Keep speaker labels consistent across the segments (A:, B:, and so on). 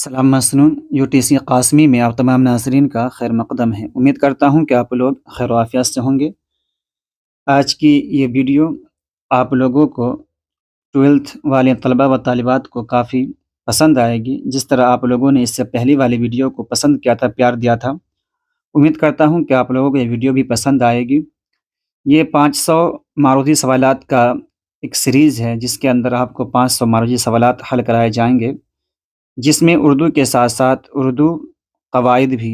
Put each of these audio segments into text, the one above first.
A: سلام مسنون UTC قاسمی میں آپ تمام ناظرین کا خیر مقدم ہے۔ امید کرتا ہوں کہ آپ لوگ خیر و عافیت سے ہوں گے۔ آج کی یہ ویڈیو آپ لوگوں کو 12th والے طلبہ و طالبات کو کافی پسند آئے گی، جس طرح آپ لوگوں نے اس سے پہلی والی ویڈیو کو پسند کیا تھا، پیار دیا تھا۔ امید کرتا ہوں کہ آپ لوگوں کو یہ ویڈیو بھی پسند آئے گی۔ یہ 500 معروضی سوالات کا ایک سیریز ہے، جس کے اندر آپ کو 500 معروضی سوالات حل کرائے جائیں گے، جس میں اردو کے ساتھ ساتھ اردو قواعد بھی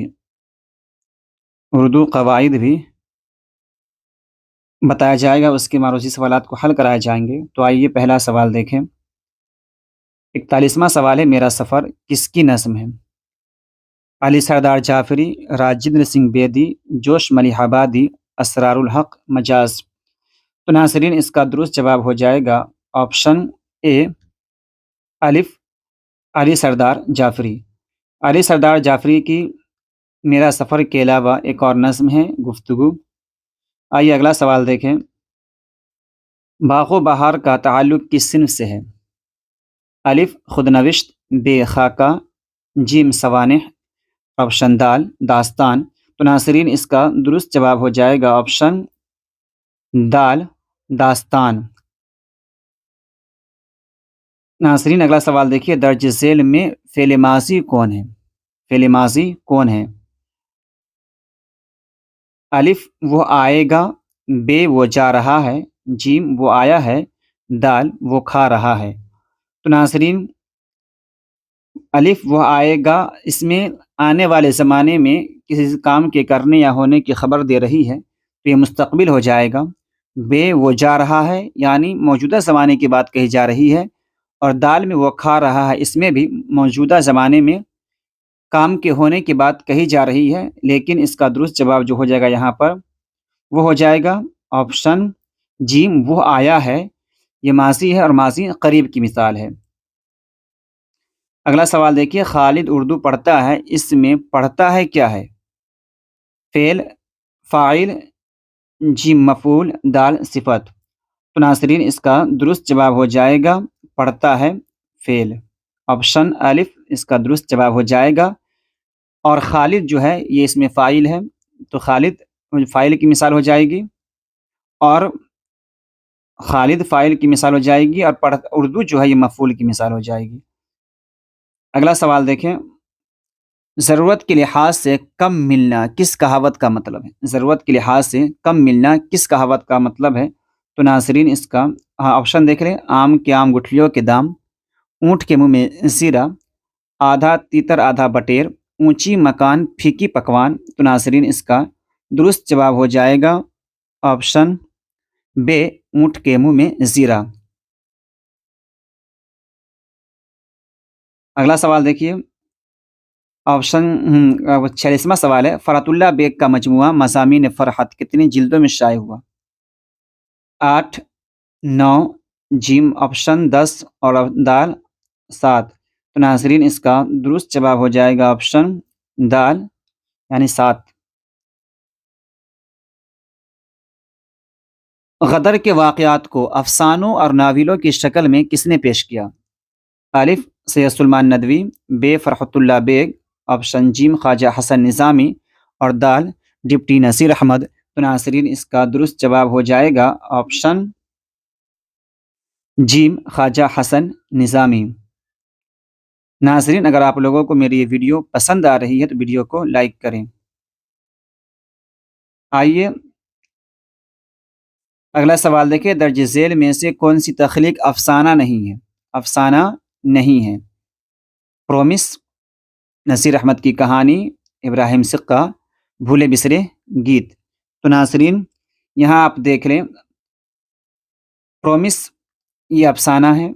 A: بتایا جائے گا، اس کے معروضی سوالات کو حل کرائے جائیں گے۔ تو آئیے پہلا سوال دیکھیں۔ 41واں سوال ہے، میرا سفر کس کی نظم ہے؟ علی سردار جعفری، راجندر سنگھ بیدی، جوش ملیح آبادی، اسرار الحق مجاز۔ تو ناظرین، اس کا درست جواب ہو جائے گا آپشن اے، الف، علی سردار جعفری۔ علی سردار جعفری کی میرا سفر کے علاوہ ایک اور نظم ہے، گفتگو۔ آئیے اگلا سوال دیکھیں۔ باغ و بہار کا تعلق کس صنف سے ہے؟ الف، خود نوشت، بے، خاکہ، جیم، سوانح، آپشن دال، داستان۔ تو ناظرین، اس کا درست جواب ہو جائے گا آپشن دال، داستان۔ ناظرین، اگلا سوال دیکھیے۔ درج ذیل میں فعل ماضی کون ہے؟ فعل ماضی کون ہے؟ الف، وہ آئے گا، بے، وہ جا رہا ہے، جیم، وہ آیا ہے، دال، وہ کھا رہا ہے۔ تو ناظرین، الف، وہ آئے گا، اس میں آنے والے زمانے میں کسی کام کے کرنے یا ہونے کی خبر دے رہی ہے، تو یہ مستقبل ہو جائے گا۔ بے، وہ جا رہا ہے، یعنی موجودہ زمانے کی بات کہی جا رہی ہے، اور دال میں وہ کھا رہا ہے، اس میں بھی موجودہ زمانے میں کام کے ہونے کی بات کہی جا رہی ہے، لیکن اس کا درست جواب جو ہو جائے گا یہاں پر، وہ ہو جائے گا آپشن جیم، وہ آیا ہے۔ یہ ماضی ہے، اور ماضی قریب کی مثال ہے۔ اگلا سوال دیکھیے۔ خالد اردو پڑھتا ہے، اس میں پڑھتا ہے کیا ہے؟ فعل، فاعل، جیم مفعول، دال صفت۔ تو ناظرین، اس کا درست جواب ہو جائے گا پڑھتا ہے، فعل، آپشن الف اس کا درست جواب ہو جائے گا۔ اور خالد جو ہے یہ اس میں فاعل ہے، تو خالد فاعل کی مثال ہو جائے گی، اور خالد فاعل کی مثال ہو جائے گی، اور اردو جو ہے یہ مفعول کی مثال ہو جائے گی۔ اگلا سوال دیکھیں۔ ضرورت کے لحاظ سے کم ملنا کس کہاوت کا مطلب ہے؟ ضرورت کے لحاظ سے کم ملنا کس کہاوت کا مطلب ہے؟ تو ناظرین، اس کا آپشن دیکھ لیں۔ آم کے آم گٹھلیوں کے دام، اونٹ کے منہ میں زیرہ، آدھا تیتر آدھا بٹیر، اونچی مکان پھیکی پکوان۔ تو ناظرین، اس کا درست جواب ہو جائے گا آپشن بے، اونٹ کے منہ میں زیرہ۔ اگلا سوال دیکھیے۔ آپشن 46واں سوال ہے۔ فرحت اللہ بیگ کا مجموعہ مضامین فرحت کتنی جلدوں میں شائع ہوا؟ 8، 9، جیم آپشن 10، اور دال 7۔ تو ناظرین، اس کا درست جواب ہو جائے گا آپشن دال، یعنی 7۔ غدر کے واقعات کو افسانوں اور ناولوں کی شکل میں کس نے پیش کیا؟ الف، سید سلیمان ندوی، بے، فرحت اللہ بیگ، آپشن جیم خواجہ حسن نظامی، اور دال ڈپٹی نصیر احمد۔ تو ناظرین، اس کا درست جواب ہو جائے گا آپشن جیم خواجہ حسن نظامی۔ ناظرین، اگر آپ لوگوں کو میری یہ ویڈیو پسند آ رہی ہے تو ویڈیو کو لائک کریں۔ آئیے اگلا سوال دیکھیں۔ درج ذیل میں سے کون سی تخلیق افسانہ نہیں ہے؟ افسانہ نہیں ہے۔ پرومس، نصیر احمد کی کہانی، ابراہیم سقہ، بھولے بسرے گیت۔ تو ناظرین، یہاں آپ دیکھ لیں، پرومس یہ افسانہ ہے،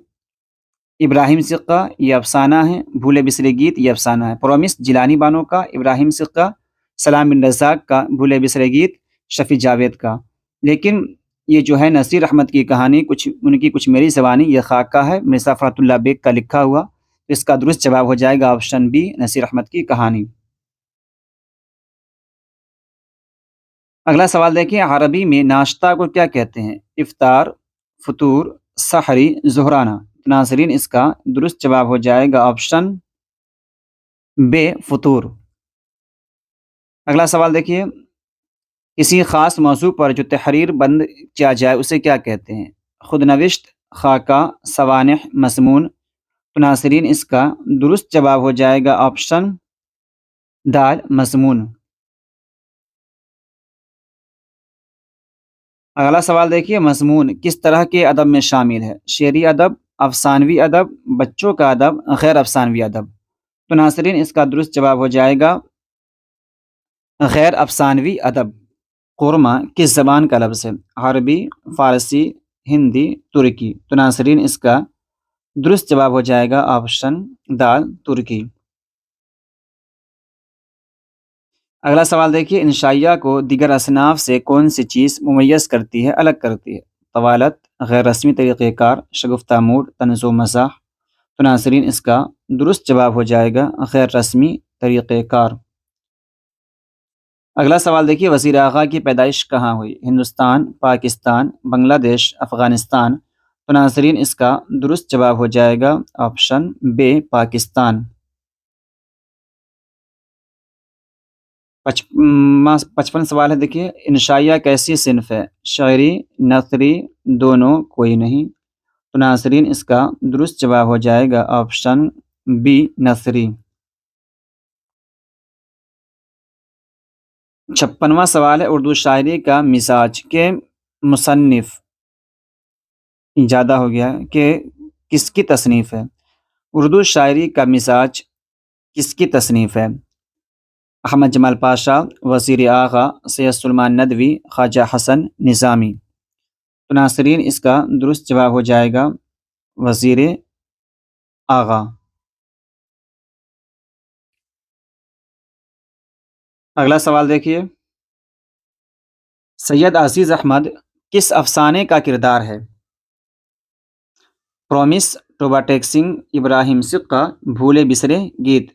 A: ابراہیم سقہ یہ افسانہ ہے، بھولے بسرے گیت یہ افسانہ ہے۔ پرومس جیلانی بانو کا، ابراہیم سقہ سلام بن رزاق کا، بھولے بسرے گیت شفیع جاوید کا۔ لیکن یہ جو ہے نصیر احمد کی کہانی، ان کی کچھ میری زبانی، یہ خاکہ ہے، مرزا فرحت اللہ بیگ کا لکھا ہوا۔ اس کا درست جواب ہو جائے گا آپشن بی، نصیر احمد کی کہانی۔ اگلا سوال دیکھیں۔ عربی میں ناشتہ کو کیا کہتے ہیں؟ افطار، فطور، سحری، ظہرانہ۔ ناظرین، اس کا درست جواب ہو جائے گا آپشن بے فطور. اگلا سوال دیکھیے، کسی خاص موضوع پر جو تحریر بند کیا جائے اسے کیا کہتے ہیں؟ خود نوشت، خاکہ، سوانح، مضمون. تو ناظرین اس کا درست جواب ہو جائے گا آپشن دال، مضمون. اگلا سوال دیکھیے، مضمون کس طرح کے ادب میں شامل ہے؟ شعری ادب، افسانوی ادب، بچوں کا ادب، غیر افسانوی ادب. تو ناظرین اس کا درست جواب ہو جائے گا غیر افسانوی ادب. قورمہ کس زبان کا لفظ ہے؟ عربی، فارسی، ہندی، ترکی. تو ناظرین اس کا درست جواب ہو جائے گا آپشن دال، ترکی. اگلا سوال دیکھیے، انشائیہ کو دیگر اصناف سے کون سی چیز ممیز کرتی ہے، الگ کرتی ہے؟ طوالت، غیر رسمی طریقہ کار، شگفتہ موڈ، طنز و مزاح. تو ناظرین اس کا درست جواب ہو جائے گا غیر رسمی طریقہ کار. اگلا سوال دیکھیے، وزیر اعلیٰ کی پیدائش کہاں ہوئی؟ ہندوستان، پاکستان، بنگلہ دیش، افغانستان. تو ناظرین اس کا درست جواب ہو جائے گا آپشن بے، پاکستان. 55 سوال ہے دیکھیے، انشائیہ کیسی صنف ہے؟ شعری، نثری، دونوں، کوئی نہیں. تو ناظرین اس کا درست جواب ہو جائے گا آپشن بی، نثری. 56واں سوال ہے، اردو شاعری کا مزاج کے مصنف زیادہ ہو گیا کہ کس کی تصنیف ہے؟ اردو شاعری کا مزاج کس کی تصنیف ہے؟ احمد جمال پاشا، وزیر اعلیٰ سید سلیمان ندوی، خواجہ حسن نظامی. تو ناظرین اس کا درست جواب ہو جائے گا وزیر اعلیٰ. اگلا سوال دیکھیے، سید عزیز احمد کس افسانے کا کردار ہے؟ پرومس، ٹوبا ٹیکسنگ، ابراہیم سقہ، بھولے بسرے گیت.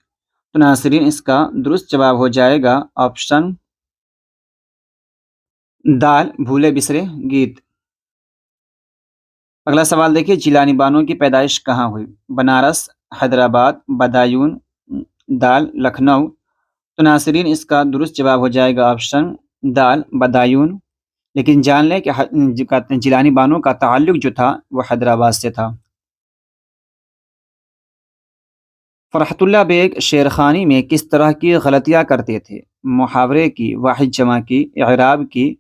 A: تو ناظرین اس کا درست جواب ہو جائے گا آپشن دال، بھولے بسرے گیت. اگلا سوال دیکھیے، جیلانی بانو کی پیدائش کہاں ہوئی؟ بنارس، حیدرآباد، بدایون، دال، لکھنؤ. تو ناظرین اس کا درست جواب ہو جائے گا آپشن دال، بدایون. لیکن جان لیں کہ جیلانی بانو کا تعلق جو تھا وہ حیدرآباد سے تھا. فرحت اللہ بیگ شعرخوانی میں کس طرح کی غلطیاں کرتے تھے؟ محاورے کی، واحد جمع کی، اعراب کی،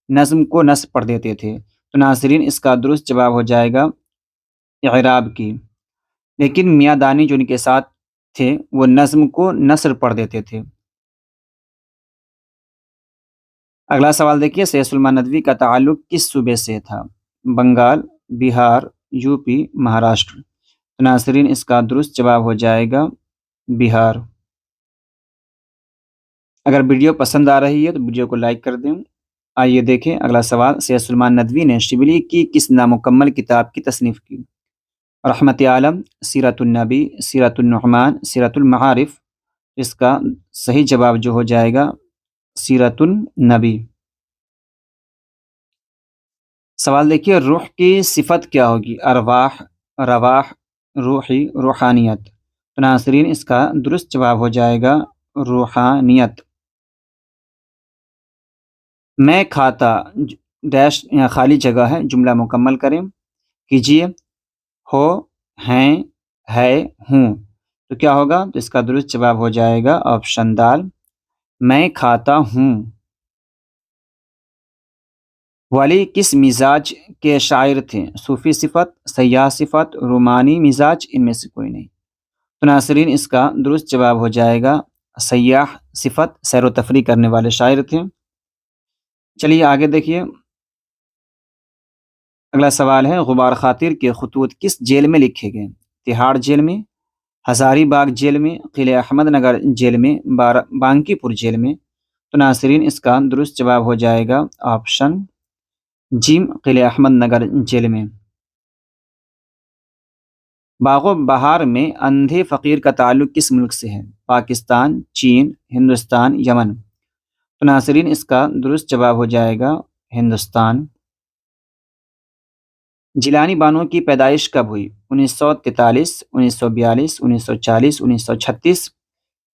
A: نظم کو نثر پڑھ دیتے تھے. تو ناظرین اس کا درست جواب ہو جائے گا اعراب کی. لیکن میاں دانی جو ان کے ساتھ تھے وہ نظم کو نثر پڑھ دیتے تھے. اگلا سوال دیکھیے، سید سلیمان ندوی کا تعلق کس صوبے سے تھا؟ بنگال، بہار، یو پی، مہاراشٹر. تو ناظرین اس کا درست جواب ہو جائے گا بہار. اگر ویڈیو پسند آ رہی ہے تو ویڈیو کو لائک کر دیں. آئیے دیکھیں اگلا سوال، سید سلیمان ندوی نے شبلی کی کس نامکمل کتاب کی تصنیف کی؟ رحمت عالم، سیرت النبی، سیرت النعمان، سیرت المعارف. اس کا صحیح جواب جو ہو جائے گا سیرت النبی. سوال دیکھیے، روح کی صفت کیا ہوگی؟ ارواح، رواح، روحی، روحانیت. تو ناظرین اس کا درست جواب ہو جائے گا روحانیت. میں کھاتا ڈیش یا خالی جگہ ہے، جملہ مکمل کریں کیجیے. ہو، ہیں، ہے، ہوں. تو کیا ہوگا؟ تو اس کا درست جواب ہو جائے گا آپشن دال، میں کھاتا ہوں. ولی کس مزاج کے شاعر تھے؟ صوفی صفت، سیاح صفت، رومانی مزاج، ان میں سے کوئی نہیں. تو ناظرین اس کا درست جواب ہو جائے گا سیاح صفت، سیر و تفریح کرنے والے شاعر تھے. چلیے آگے دیکھیے، اگلا سوال ہے، غبار خاطر کے خطوط کس جیل میں لکھے گئے؟ تہاڑ جیل میں، ہزاری باغ جیل میں، قلعہ احمد نگر جیل میں، بانکی پور جیل میں. تو ناظرین اس کا درست جواب ہو جائے گا آپشن جیم، قلعہ احمد نگر جیل میں. باغ و بہار میں اندھے فقیر کا تعلق کس ملک سے ہے؟ پاکستان، چین، ہندوستان، یمن. تو ناظرین اس کا درست جواب ہو جائے گا ہندوستان. جیلانی بانو کی پیدائش کب ہوئی؟ 1943، 1942، 1940، 1936.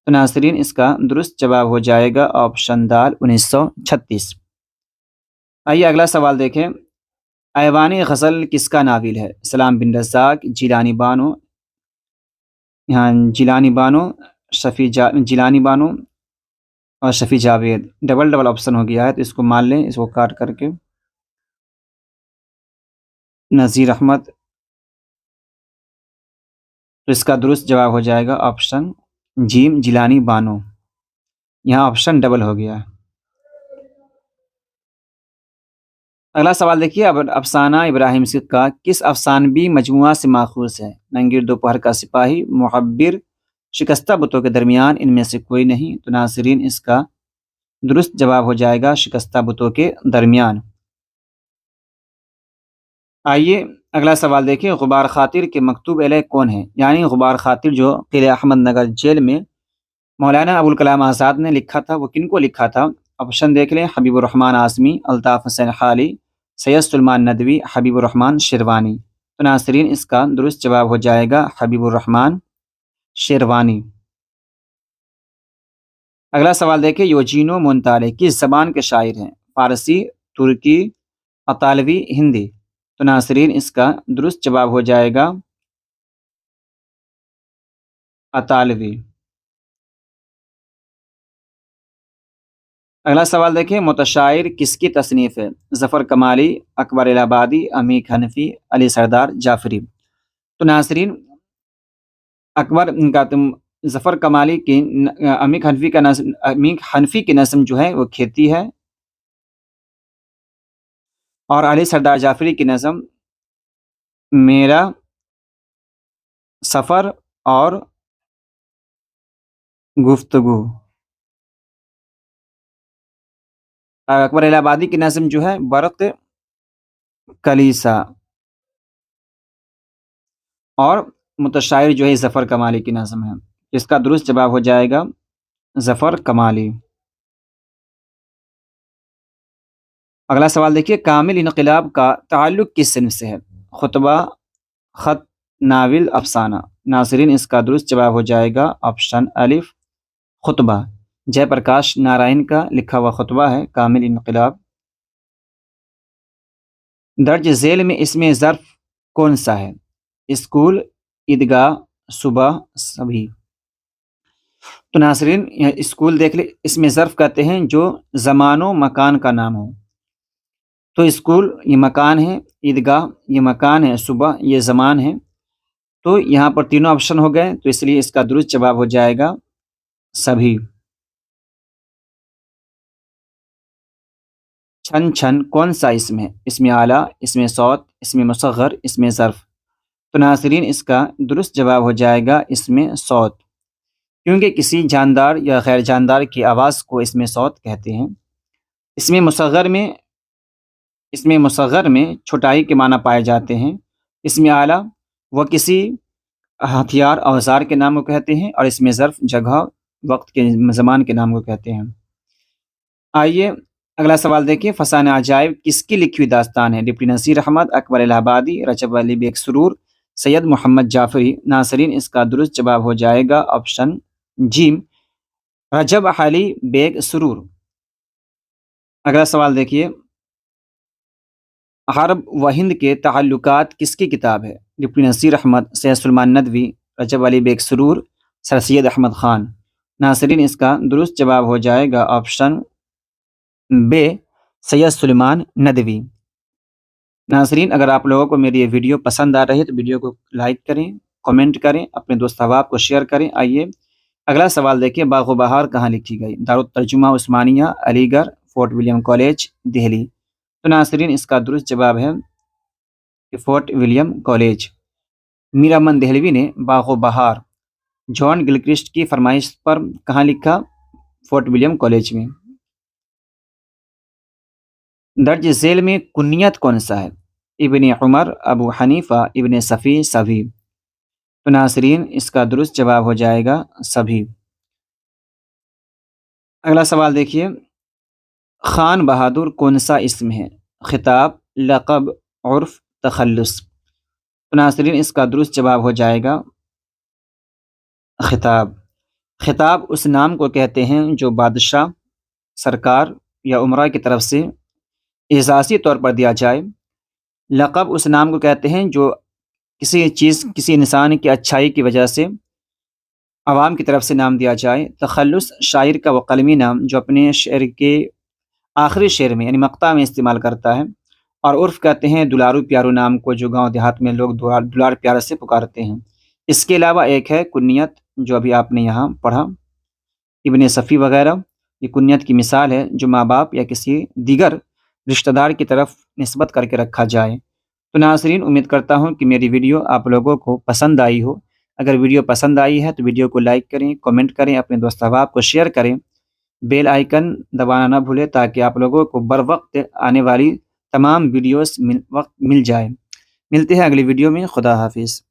A: تو ناظرین اس کا درست جواب ہو جائے گا آپشن دال 1936۔ آئیے اگلا سوال دیکھیں، ایوان غزل کس کا ناول ہے؟ سلام بن رزاق، جیلانی بانو، جیلانی بانو، جیلانی بانو اور شفیع جاوید۔ ڈبل ڈبل آپشن ہو گیا ہے تو اس کو مان لیں، اس کو کاٹ کر کے۔ نذیر احمد، تو اس کا درست جواب ہو جائے گا آپشن جیم، جیلانی بانو۔ یہاں آپشن ڈبل ہو گیا ہے۔ اگلا سوال دیکھیے، اب افسانہ ابراہیم صدق کا کس افسانوی مجموعہ سے ماخوذ ہے؟ ننگیر دوپہر کا سپاہی، محبر، شکستہ بتوں کے درمیان، ان میں سے کوئی نہیں۔ تو ناظرین اس کا درست جواب ہو جائے گا شکستہ بتوں کے درمیان۔ آئیے اگلا سوال دیکھیں، غبار خاطر کے مکتوب علیہ کون ہیں؟ یعنی غبار خاطر جو قلعہ احمد نگر جیل میں مولانا ابوالکلام آزاد نے لکھا تھا، وہ کن کو لکھا تھا؟ آپشن دیکھ لیں، حبیب الرحمن اعظمی، الطاف حسین خالی، سید سلمان ندوی، حبیب الرحمن شیروانی۔ تو ناظرین اس کا درست جواب ہو جائے گا حبیب الرحمن شیروانی۔ اگلا سوال دیکھیں، یوجینو مونتالے کس زبان کے شاعر ہیں؟ فارسی، ترکی، اطالوی، ہندی۔ تو ناظرین اس کا درست جواب ہو جائے گا اطالوی۔ اگلا سوال دیکھیں، متشاعر کس کی تصنیف ہے؟ ظفر کمالی، اکبر الہ آبادی، عمیق حنفی، علی سردار جعفری۔ تو ناظرین ظفر کمالی کی عمیق حنفی کی نظم جو ہے وہ کھیتی ہے، اور علی سردار جعفری کی نظم میرا سفر اور گفتگو۔ اکبر الہ آبادی کی نظم جو ہے برق کلیسا، اور متشاعر جو ہے ظفر کمالی کی نظم ہے۔ اس کا درست جواب ہو جائے گا ظفر کمالی۔ اگلا سوال دیکھیے، کامل انقلاب کا تعلق کس صنف سے ہے؟ خطبہ، خط، ناول، افسانہ۔ ناظرین اس کا درست جواب ہو جائے گا آپشن الف خطبہ۔ جے پرکاش نارائن کا لکھا ہوا خطبہ ہے کامل انقلاب۔ درج ذیل میں اسم ظرف کون سا ہے؟ اسکول، عیدگاہ، صبح، سبھی۔ تو ناظرین اسکول دیکھ لیں، اسم ظرف کہتے ہیں جو زمان و مکان کا نام ہو۔ تو اسکول یہ مکان ہے، عیدگاہ یہ مکان ہے، صبح یہ زمان ہے۔ تو یہاں پر تینوں آپشن ہو گئے، تو اس لیے اس کا درست جواب ہو جائے گا سبھی۔ چھن چھن کون سا اسم ہے؟ اسم اعلیٰ، اسم صوت، اسم مصغر، اسم ظرف۔ تو ناظرین اس کا درست جواب ہو جائے گا اسم صوت، کیونکہ کسی جاندار یا غیر جاندار کی آواز کو اسم صوت کہتے ہیں۔ اسم مصغر میں چھوٹائی کے معنی پائے جاتے ہیں۔ اسم اعلیٰ وہ کسی ہتھیار، اوزار کے نام کو کہتے ہیں، اور اسم ظرف جگہ، وقت کے، زمان کے نام کو کہتے ہیں۔ آئیے اگلا سوال دیکھیں، فسانہ عجائب کس کی لکھی ہوئی داستان ہے؟ ڈپٹی نذیر احمد، اکبر الہ آبادی، رجب علی بیگ سرور، سید محمد جعفری۔ ناظرین اس کا درست جواب ہو جائے گا آپشن جیم، رجب علی بیگ سرور۔ اگلا سوال دیکھیے، عرب و ہند کے تعلقات کس کی کتاب ہے؟ ڈپٹی نذیر احمد، سید سلمان ندوی، رجب علی بیگ سرور، سر سید احمد خان۔ ناظرین اس کا درست جواب ہو جائے گا آپشن بے، سید سلمان ندوی۔ ناظرین اگر آپ لوگوں کو میری یہ ویڈیو پسند آ رہی ہے تو ویڈیو کو لائک کریں، کمنٹ کریں، اپنے دوست احباب کو شیئر کریں۔ آئیے اگلا سوال دیکھیں، باغ و بہار کہاں لکھی گئی؟ دارالترجمہ عثمانیہ، علی گڑھ، فورٹ ولیم کالج، دہلی۔ تو ناظرین اس کا درست جواب ہے کہ فورٹ ولیم کالج۔ میر امن دہلوی نے باغ و بہار جان گلکرسٹ کی فرمائش پر کہاں لکھا؟ فورٹ ولیم کالج میں۔ درج ذیل میں کنیت کون سا ہے؟ ابن عمر، ابو حنیفہ، ابن صفی، سبھی۔ تو ناظرین اس کا درست جواب ہو جائے گا سبھی۔ اگلا سوال دیکھیے، خان بہادر کون سا اسم ہے؟ خطاب، لقب، عرف، تخلص۔ تو ناظرین اس کا درست جواب ہو جائے گا خطاب۔ خطاب اس نام کو کہتے ہیں جو بادشاہ، سرکار یا امراء کی طرف سے اعزازی طور پر دیا جائے۔ لقب اس نام کو کہتے ہیں جو کسی انسان کی اچھائی کی وجہ سے عوام کی طرف سے نام دیا جائے۔ تخلص شاعر کا وہ قلمی نام جو اپنے شعر کے آخری شعر میں یعنی مقطع میں استعمال کرتا ہے۔ اور عرف کہتے ہیں دلارو پیارو نام کو جو گاؤں دیہات میں لوگ دلار پیار سے پکارتے ہیں۔ اس کے علاوہ ایک ہے کنیت، جو ابھی آپ نے یہاں پڑھا، ابن صفی وغیرہ، یہ کنیت کی مثال ہے جو ماں باپ یا کسی دیگر رشتہ دار کی طرف نسبت کر کے رکھا جائے۔ تو ناظرین، امید کرتا ہوں کہ میری ویڈیو آپ لوگوں کو پسند آئی ہو۔ اگر ویڈیو پسند آئی ہے تو ویڈیو کو لائک کریں، کمنٹ کریں، اپنے دوست احباب کو شیئر کریں، بیل آئیکن دبانا نہ بھولیں تاکہ آپ لوگوں کو بر وقت آنے والی تمام ویڈیوز مل جائے۔ ملتے ہیں اگلی ویڈیو میں۔ خدا حافظ۔